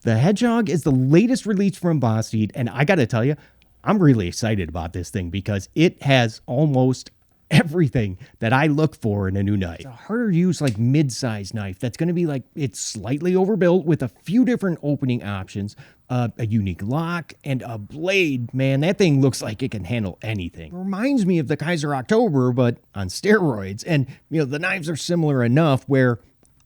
The Hedgehog is the latest release from Vosteed, and I gotta tell you, I'm really excited about this thing because it has almost everything that I look for in a new knife. It's a harder use, like mid-sized knife that's gonna be like, it's slightly overbuilt with a few different opening options, a unique lock, and a blade. Man, that thing looks like it can handle anything. It reminds me of the Kaiser October, but on steroids. And, the knives are similar enough where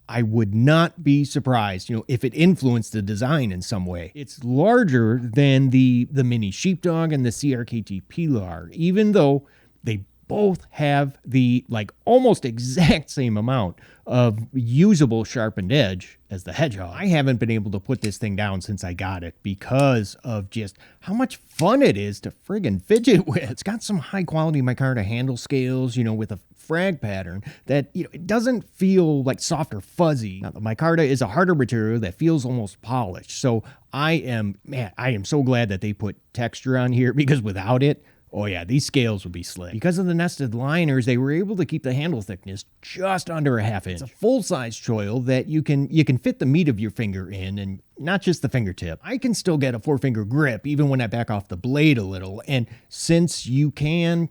I would not be surprised, if it influenced the design in some way. It's larger than the mini sheepdog and the CRKT Pilar, even though they both have the almost exact same amount of usable sharpened edge as the Hedgehog. I haven't been able to put this thing down since I got it because of just how much fun it is to friggin' fidget with. It's got some high quality micarta handle scales, with a frag pattern that, it doesn't feel like soft or fuzzy. Now, the micarta is a harder material that feels almost polished. So I am so glad that they put texture on here, because without it, oh yeah, these scales would be slick. Because of the nested liners, they were able to keep the handle thickness just under a ½ inch. It's a full-size choil that you can fit the meat of your finger in, and not just the fingertip. I can still get a 4-finger grip even when I back off the blade a little. And since you can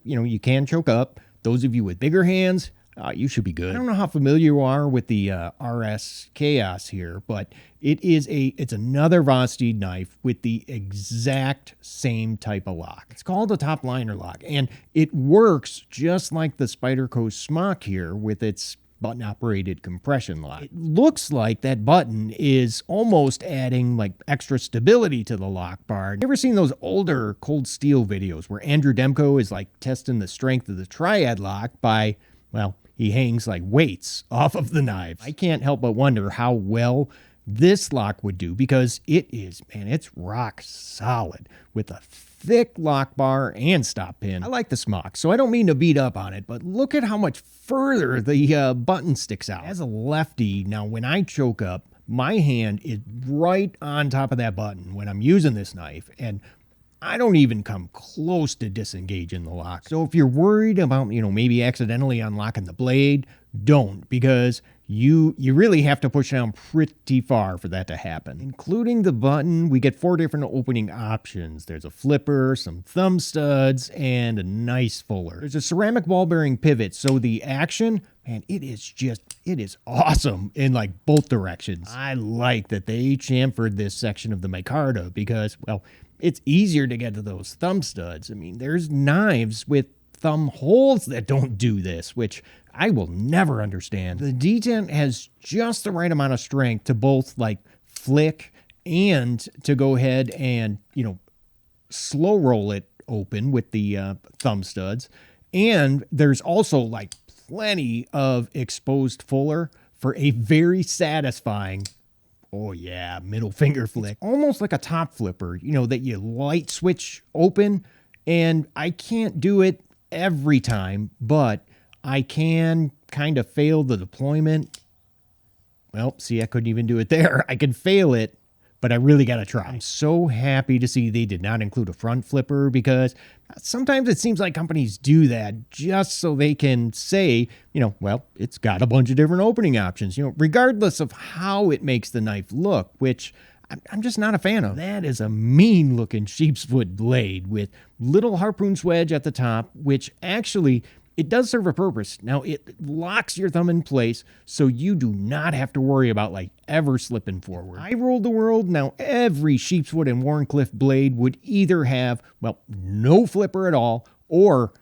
choke up, those of you with bigger hands, you should be good. I don't know how familiar you are with the RS Chaos here, but it's another Vosteed knife with the exact same type of lock. It's called a top liner lock, and it works just like the Spyderco Smock here with its button-operated compression lock. It looks like that button is almost adding extra stability to the lock bar. You ever seen those older Cold Steel videos where Andrew Demko is testing the strength of the triad lock by, well, he hangs weights off of the knife? I can't help but wonder how well this lock would do, because it's rock solid with a thick lock bar and stop pin. I like the Smock, so I don't mean to beat up on it, but look at how much further the button sticks out. As a lefty, now when I choke up, my hand is right on top of that button when I'm using this knife, and I don't even come close to disengaging the lock. So if you're worried about, maybe accidentally unlocking the blade, don't, because you really have to push down pretty far for that to happen. Including the button, we get 4 different opening options. There's a flipper, some thumb studs, and a nice fuller. There's a ceramic ball bearing pivot, so the action, man, it is awesome in both directions. I like that they chamfered this section of the micarta because, well, it's easier to get to those thumb studs. I mean, there's knives with thumb holes that don't do this, which I will never understand. The detent has just the right amount of strength to both flick and to go ahead and, slow roll it open with the thumb studs. And there's also plenty of exposed fuller for a very satisfying, oh yeah, middle finger flick. It's almost like a top flipper, that you light switch open. And I can't do it every time, but I can kind of fail the deployment. Well, see, I couldn't even do it there. I can fail it, but I really got to try. I'm so happy to see they did not include a front flipper, because sometimes it seems like companies do that just so they can say, well, it's got a bunch of different opening options, regardless of how it makes the knife look, which I'm just not a fan of. That is a mean looking sheepsfoot blade with little harpoon swedge at the top, which actually, it does serve a purpose. Now, it locks your thumb in place, so you do not have to worry about ever slipping forward. I rolled the world. Now, every sheepsfoot and Warncliffe blade would either have, well, no flipper at all, or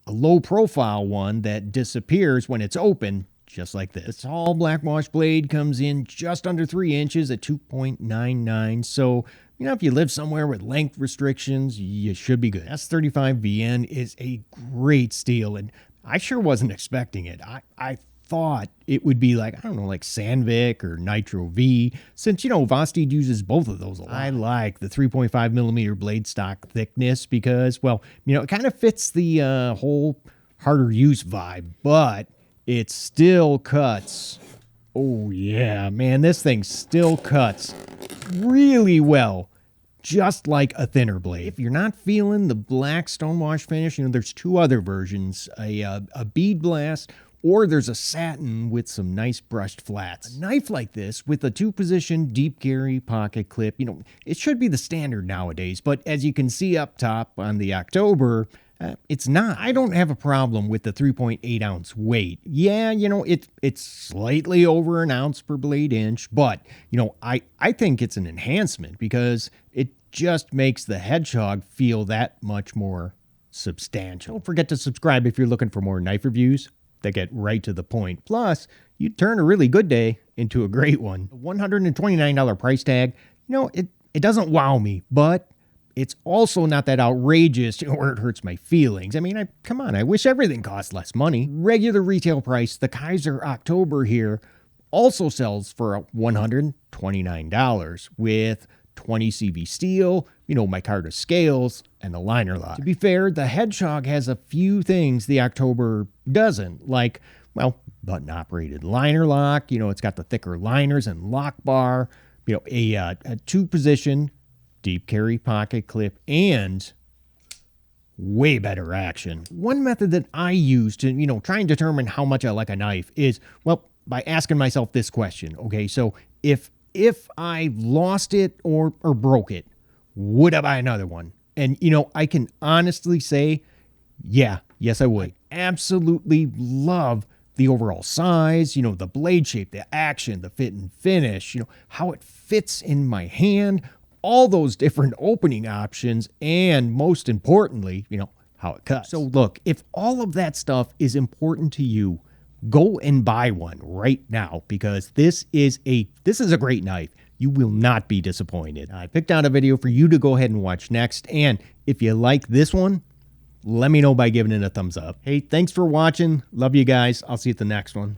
a low profile one that disappears when it's open, just like this. The tall blackwash blade comes in just under 3 inches at 2.99. So, if you live somewhere with length restrictions, you should be good. S35VN is a great steel, and I sure wasn't expecting it. I thought it would be Sandvik or Nitro V, since, Vosteed uses both of those a lot. I like the 3.5 millimeter blade stock thickness because, well, it kind of fits the whole harder use vibe, but it still cuts. Oh yeah, man, this thing still cuts really well, just like a thinner blade. If you're not feeling the black stonewash finish, there's 2 other versions, a bead blast or there's a satin with some nice brushed flats. A knife like this with a 2-position deep carry pocket clip, it should be the standard nowadays, but as you can see up top on the October, it's not. I don't have a problem with the 3.8 ounce weight. Yeah, it's slightly over an ounce per blade inch, but, I think it's an enhancement because it just makes the Hedgehog feel that much more substantial. Don't forget to subscribe if you're looking for more knife reviews that get right to the point. Plus, you turn a really good day into a great one. The $129 price tag, it doesn't wow me, but it's also not that outrageous where it hurts my feelings. I mean, come on, I wish everything cost less money. Regular retail price, the Kaiser October here also sells for $129 with 20 CV steel, micarta scales, and the liner lock. To be fair, the Hedgehog has a few things the October doesn't, like, button-operated liner lock, it's got the thicker liners and lock bar, a 2-position deep carry pocket clip, and way better action. One method that I use to, try and determine how much I like a knife is, by asking myself this question. Okay, so if I lost it or broke it, would I buy another one? And, I can honestly say, yes, I would. I absolutely love the overall size, the blade shape, the action, the fit and finish, how it fits in my hand, all those different opening options, and most importantly, how it cuts. So look, if all of that stuff is important to you, go and buy one right now, because this is a great knife. You will not be disappointed. I picked out a video for you to go ahead and watch next, and if you like this one, let me know by giving it a thumbs up. Hey, thanks for watching. Love you guys. I'll see you at the next one.